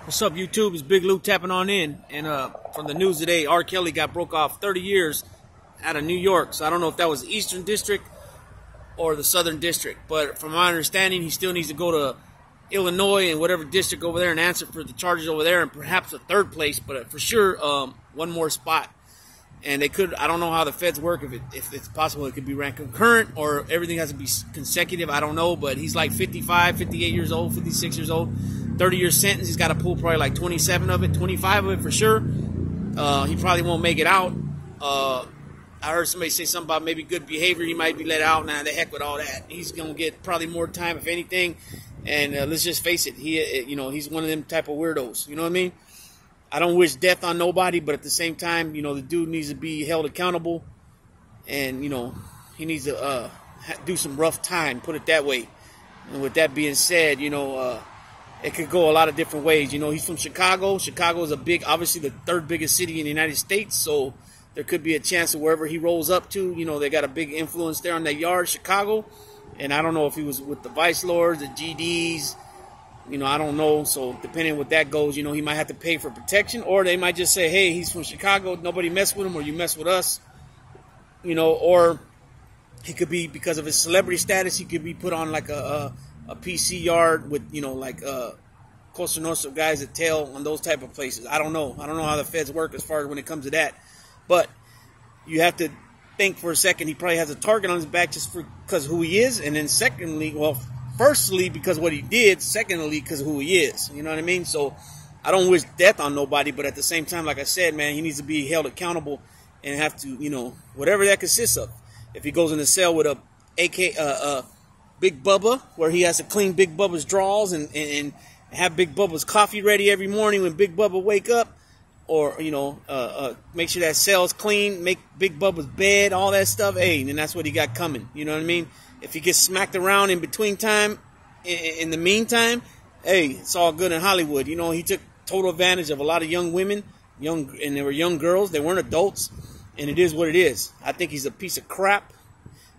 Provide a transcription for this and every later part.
What's up, YouTube? It's Big Lou tapping on in. And from the news today, R.Kelly got broke off 30 years out of New York. So I don't know if that was the Eastern District or the Southern District. But from my understanding, he still needs to go to Illinois and whatever district over there and answer for the charges over there, and perhaps a third place, but for sure one more spot. And they could, I don't know how the feds work, if it's possible it could be ran concurrent or everything has to be consecutive. I don't know, but he's like 55, 58 years old, 56 years old, 30-year sentence. He's got to pull probably like 27 of it, 25 of it for sure. He probably won't make it out. I heard somebody say something about maybe good behavior. He might be let out. Nah, the heck with all that. He's going to get probably more time, if anything. And let's just face it, he's one of them type of weirdos. You know what I mean? I don't wish death on nobody, but at the same time, the dude needs to be held accountable, and he needs to do some rough time, put it that way. And with that being said, it could go a lot of different ways. He's from Chicago. Chicago is obviously the third biggest city in the United States, so there could be a chance of wherever he rolls up to, they got a big influence there on that yard, Chicago. And I don't know if he was with the Vice Lords, the GDs. I don't know. So depending on what that goes, he might have to pay for protection, or they might just say, hey, he's from Chicago, nobody mess with him, or you mess with us. Or he could be, because of his celebrity status, he could be put on like a PC yard with, like Costa Nostra guys that tail on those type of places. I don't know. I don't know how the feds work as far as when it comes to that. But you have to think for a second, he probably has a target on his back just because who he is. And then secondly, firstly, because what he did. Secondly, because who he is. You know what I mean? So I don't wish death on nobody. But at the same time, like I said, man, he needs to be held accountable and have to, whatever that consists of. If he goes in the cell with a Big Bubba, where he has to clean Big Bubba's drawers and have Big Bubba's coffee ready every morning when Big Bubba wake up, or, make sure that cell's clean, make Big Bubba's bed, all that stuff, hey, then that's what he got coming. You know what I mean? If he gets smacked around in between time, in the meantime, hey, it's all good in Hollywood. He took total advantage of a lot of young women, and they were young girls. They weren't adults, and it is what it is. I think he's a piece of crap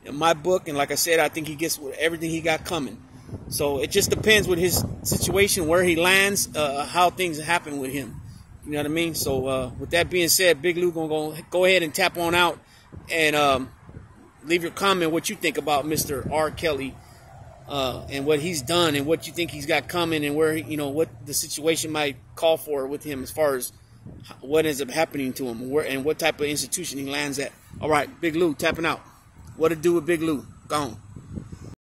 in my book, and like I said, I think he gets everything he got coming. So it just depends with his situation, where he lands, how things happen with him. You know what I mean? So with that being said, Big Lou gonna go ahead and tap on out and leave your comment what you think about Mr. R. Kelly and what he's done and what you think he's got coming, and where what the situation might call for with him as far as what ends up happening to him, and what type of institution he lands at. All right, Big Lou tapping out. What to do with Big Lou? Gone.